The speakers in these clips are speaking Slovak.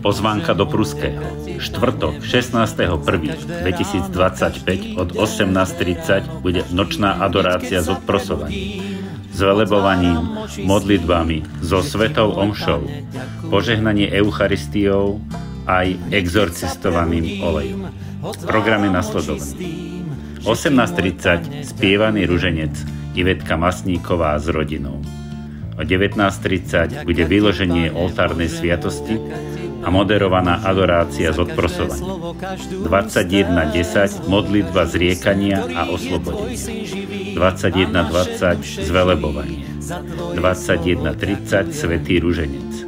Pozvánka do Pruského. Štvrtok 16.1.2025 od 18:30 bude nočná adorácia s odprosovaním, zvelebovaním, modlitbami, so svetou omšou, požehnanie Eucharistiou aj exorcistovaným olejom. Program je nasledovný. 18:30 spievaný ruženec Ivetka Masníková s rodinou. O 19:30 bude vyloženie oltárnej sviatosti a moderovaná adorácia s odprosovaním. 21:10 modlitba zriekania a oslobodenia. 21:20 zvelebovanie. 21:30 svätý ruženec.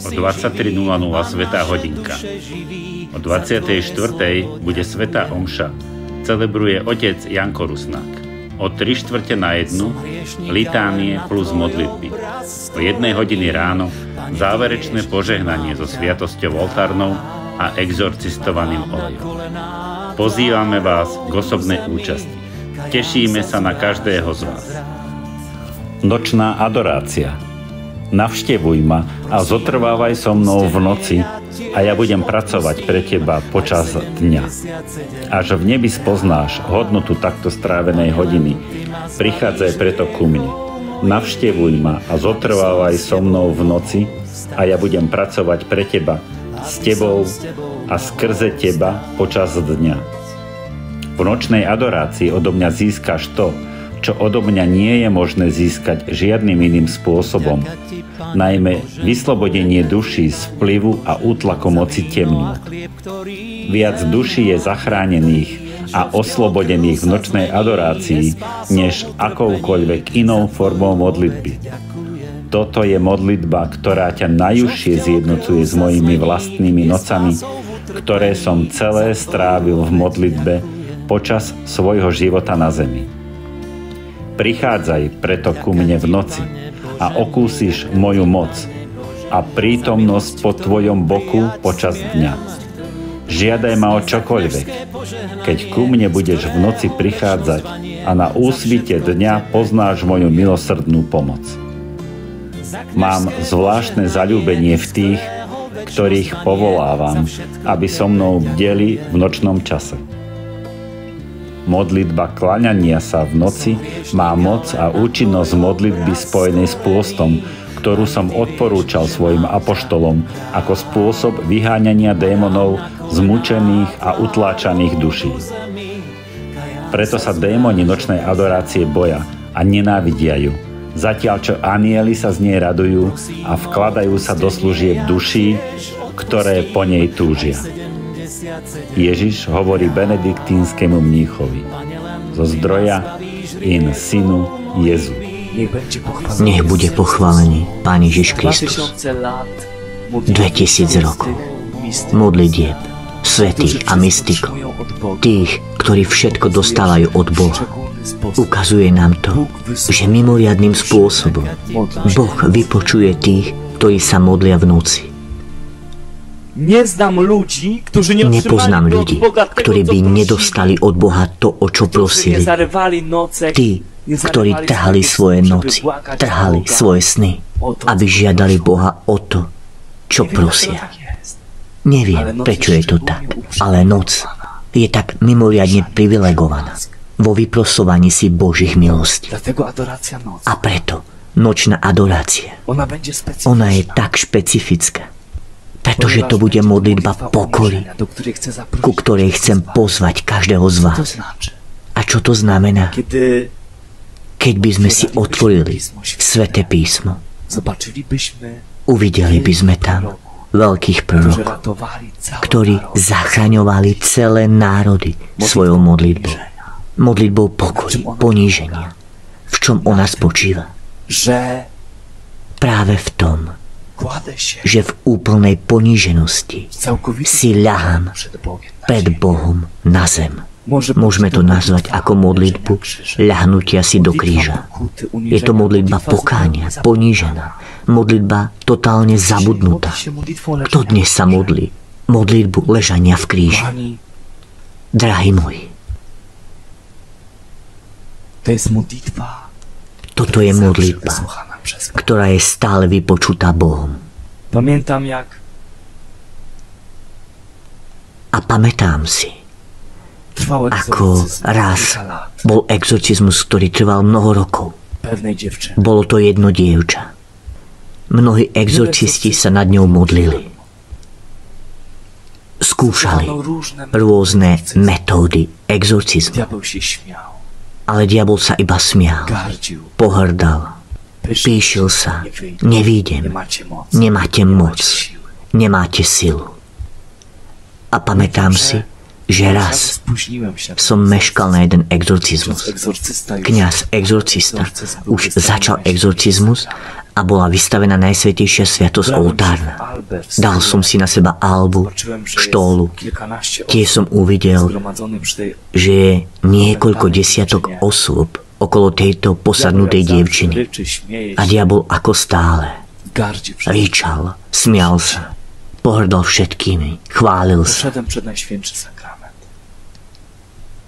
O 23:00 svätá hodinka. O 24:00 bude svätá omša. Celebruje otec Janko Rusnák. O 3:45 litánie plus modlitby. O 1:00 ráno záverečné požehnanie so sviatosťou oltárnou a exorcistovaným olejom. Pozývame vás k osobnej účasti. Tešíme sa na každého z vás. Nočná adorácia. Navštevuj ma a zotrvávaj so mnou v noci a ja budem pracovať pre teba počas dňa. Až v nebi spoznáš hodnotu takto strávenej hodiny, prichádzaj preto ku mne. Navštevuj ma a zotrvávaj so mnou v noci a ja budem pracovať pre teba, s tebou a skrze teba počas dňa. V nočnej adorácii odo mňa získaš to, čo odo mňa nie je možné získať žiadnym iným spôsobom, najmä vyslobodenie duší z vplyvu a útlaku moci temnôt. Viac duší je zachránených a oslobodených v nočnej adorácii, než akoukoľvek inou formou modlitby. Toto je modlitba, ktorá ťa najúžšie zjednocuje s mojimi vlastnými nocami, ktoré som celé strávil v modlitbe počas svojho života na zemi. Prichádzaj preto ku mne v noci a okúsiš moju moc a prítomnosť po tvojom boku počas dňa. Žiadaj ma o čokoľvek, keď ku mne budeš v noci prichádzať a na úsvite dňa poznáš moju milosrdnú pomoc. Mám zvláštne zaľúbenie v tých, ktorých povolávam, aby so mnou bdeli v nočnom čase. Modlitba kláňania sa v noci má moc a účinnosť modlitby spojenej s pôstom, ktorú som odporúčal svojim apoštolom ako spôsob vyháňania démonov zmučených a utláčaných duší. Preto sa démoni nočnej adorácie boja a nenávidia ju, zatiaľ čo anjeli sa z nej radujú a vkladajú sa do služieb duší, ktoré po nej túžia. Ježiš hovorí benediktínskemu mníchovi zo zdroja in synu Jezu. Nech bude pochválený Pán Ježiš Kristus. 2000 rokov modlitieb, svätých a mystikov, tých, ktorí všetko dostávajú od Boha. Ukazuje nám to, že mimoriadnym spôsobom Boh vypočuje tých, ktorí sa modlia v noci. Nepoznám ľudí, ktorí by nedostali od Boha to, o čo prosili. Tí, ktorí trhali svoje noci, trhali svoje sny, aby žiadali Boha o to, čo prosia. Neviem, prečo je to tak, ale noc je tak mimoriadne privilegovaná vo vyprosovaní si Božích milostí. A preto nočná adorácia, ona je tak špecifická, pretože to bude modlitba pokory, ku ktorej chcem pozvať každého z vás. A čo to znamená? Keď by sme si otvorili Sväté písmo, uvideli by sme tam veľkých prorokov, ktorí zachraňovali celé národy svojou modlitbou. Modlitbou pokory, poníženia. V čom ona spočíva? Práve v tom, že v úplnej poníženosti si ľahám pred Bohom na zem. Môžeme to nazvať ako modlitbu ľahnutia si do kríža. Je to modlitba pokánia, ponížená. Modlitba totálne zabudnutá. Kto dnes sa modlí? Modlitbu ležania v kríži. Drahí moji, toto je modlitba, ktorá je stále vypočutá Bohom. A pamätám si, ako raz bol exorcizmus, ktorý trval mnoho rokov. Bolo to jedno dievča. Mnohí exorcisti sa nad ňou modlili. Skúšali rôzne metódy exorcizmu. Ale diabol sa iba smial, pohrdal, píšil sa, nevídem, nemáte moc, nemáte silu. A pamätám si, že raz som meškal na jeden exorcizmus. Kňaz exorcista už začal exorcizmus a bola vystavená Najsvätejšia sviatosť oltárna. Dal som si na seba albu, štólu. Tiež som uvidel, že je niekoľko desiatok osôb okolo tejto posadnutej dievčiny. A diabol ako stále ričal, smial sa, pohrdal všetkými, chválil sa.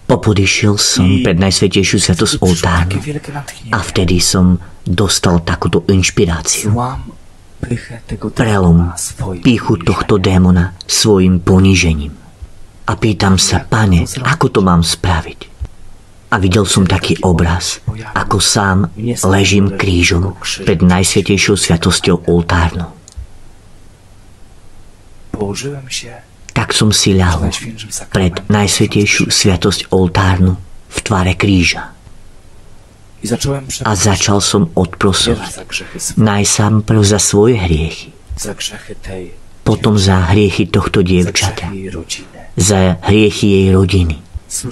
Popodišiel som pred Najsvätejšiu sviatosť oltárnu a vtedy som dostal takúto inšpiráciu. Prelom pýchu tohto démona svojim ponížením. A pýtam sa, Pane, ako to mám spraviť? A videl som taký obraz, ako sám ležím krížom pred Najsvätejšou sviatosťou oltárnou. Tak som si ľahol pred Najsvätejšiu sviatosť oltárnu v tvare kríža. A začal som odprosovať najsám prv za svoje hriechy, potom za hriechy tohto dievčata, za hriechy jej rodiny.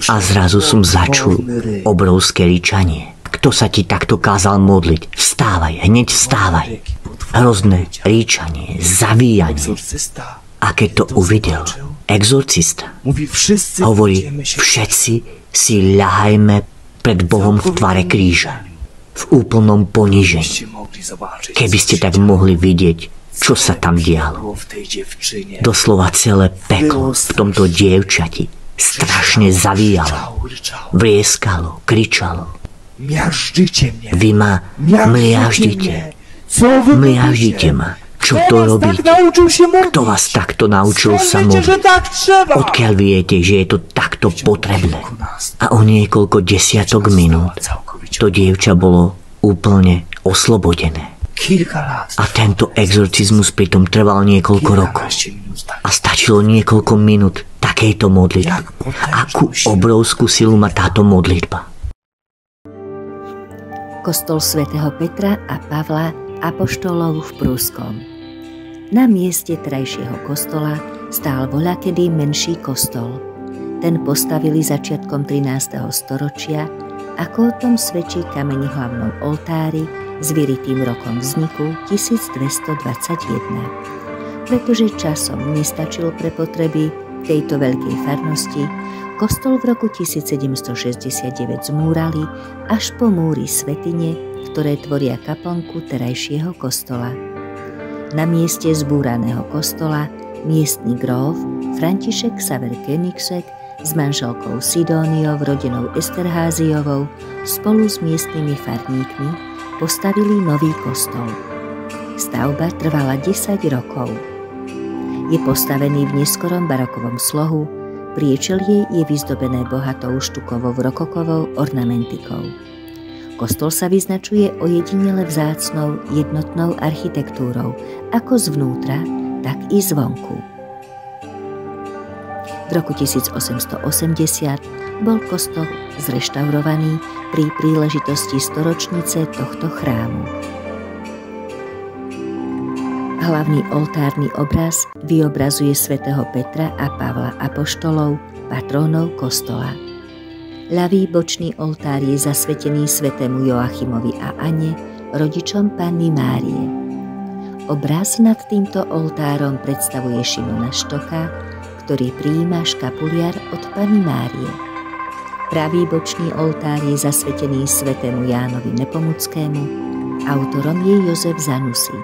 A zrazu som začul obrovské ričanie. Kto sa ti takto kázal modliť? Vstávaj, hneď vstávaj. Hrozné ričanie, zavíjanie. A keď to uvidel exorcista, hovorí, všetci si ľahajme pred Bohom v tvare kríža, v úplnom ponížení. Keby ste tak mohli vidieť, čo sa tam dialo. Doslova celé peklo v tomto dievčati strašne zavíjalo, vrieskalo, kričalo. Vy ma mliaždite, mliaždite ma. Čo to robíte? Kto vás takto naučil sa modliť? Odkiaľ viete, že je to takto potrebné? A o niekoľko desiatok minút to dievča bolo úplne oslobodené. A tento exorcizmus pritom trval niekoľko rokov. A stačilo niekoľko minút takejto modlitby. Akú obrovskú silu má táto modlitba? Kostol svätého Petra a Pavla apoštolov v Prúskom. Na mieste terajšieho kostola stál voľakedy menší kostol. Ten postavili začiatkom 13. storočia, ako o tom svedčí kameň v hlavnom oltári s vyritým rokom vzniku 1221. Pretože časom nestačil pre potreby tejto veľkej farnosti, kostol v roku 1769 zmúrali až po múry svätyne, ktoré tvoria kaplnku terajšieho kostola. Na mieste zbúraného kostola miestny gróf František Xaver Koenigsegg s manželkou Sidóniou, rodinou Esterházyovou spolu s miestnymi farníkmi postavili nový kostol. Stavba trvala 10 rokov. Je postavený v neskorom barokovom slohu, priečelie je vyzdobené bohatou štukovou rokokovou ornamentikou. Kostol sa vyznačuje ojedinele vzácnou jednotnou architektúrou, ako zvnútra, tak i zvonku. V roku 1880 bol kostol zreštaurovaný pri príležitosti storočnice tohto chrámu. Hlavný oltárny obraz vyobrazuje svätého Petra a Pavla apoštolov, patrónov kostola. Ľavý bočný oltár je zasvetený svätému Joachimovi a Anne, rodičom Panny Márie. Obraz nad týmto oltárom predstavuje Šimona Štoka, ktorý prijíma škapuliar od Panny Márie. Pravý bočný oltár je zasvetený svätému Jánovi Nepomuckému, autorom je Jozef Zanussi.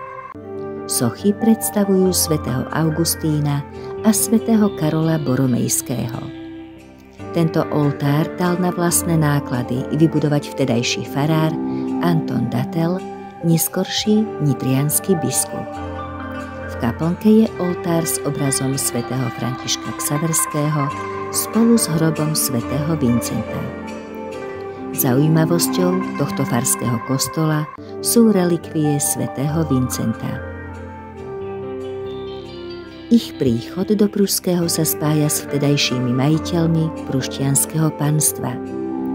Sochy predstavujú svätého Augustína a svätého Karola Boromejského. Tento oltár dal na vlastné náklady vybudovať vtedajší farár Anton Datel neskorší nitriansky biskup. V kaplnke je oltár s obrazom svätého Františka Xaverského spolu s hrobom svätého Vincenta. Zaujímavosťou tohto farského kostola sú relikvie svätého Vincenta. Ich príchod do Pruského sa spája s vtedajšími majiteľmi prušťanského panstva.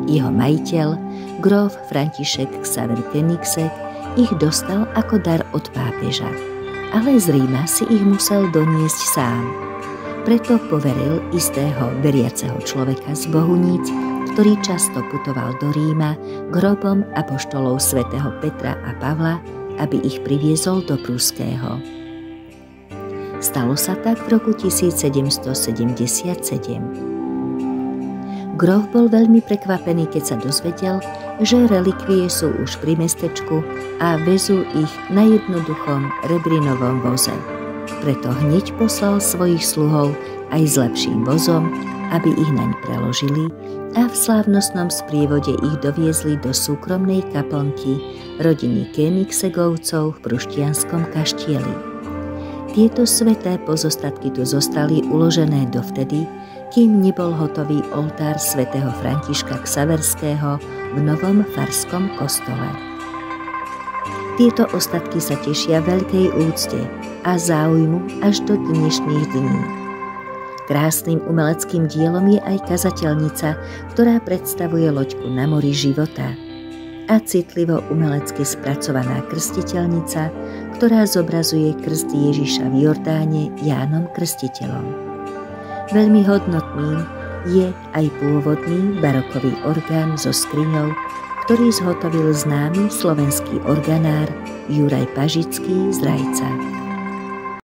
Jeho majiteľ, gróf František Xaver Koenigsegg, ich dostal ako dar od pápeža, ale z Ríma si ich musel doniesť sám. Preto poveril istého veriaceho človeka z Bohuníc, ktorý často putoval do Ríma k hrobom apoštolov svätého Petra a Pavla, aby ich priviezol do Pruského. Stalo sa tak v roku 1777. Grof bol veľmi prekvapený, keď sa dozvedel, že relikvie sú už pri mestečku a vezú ich na jednoduchom rebrinovom voze. Preto hneď poslal svojich sluhov aj s lepším vozom, aby ich naň preložili a v slávnostnom sprievode ich doviezli do súkromnej kaplnky rodiny Koenigsegovcov v Pruštianskom kaštieli. Tieto sväté pozostatky tu zostali uložené dovtedy, kým nebol hotový oltár svätého Františka Xaverského v novom farskom kostole. Tieto ostatky sa tešia veľkej úcte a záujmu až do dnešných dní. Krásnym umeleckým dielom je aj kazateľnica, ktorá predstavuje loďku na mori života, a citlivo umelecky spracovaná krstiteľnica, ktorá zobrazuje krst Ježiša v Jordáne Jánom Krstiteľom. Veľmi hodnotným je aj pôvodný barokový orgán so skriňou, ktorý zhotovil známy slovenský organár Juraj Pažický z Rajca.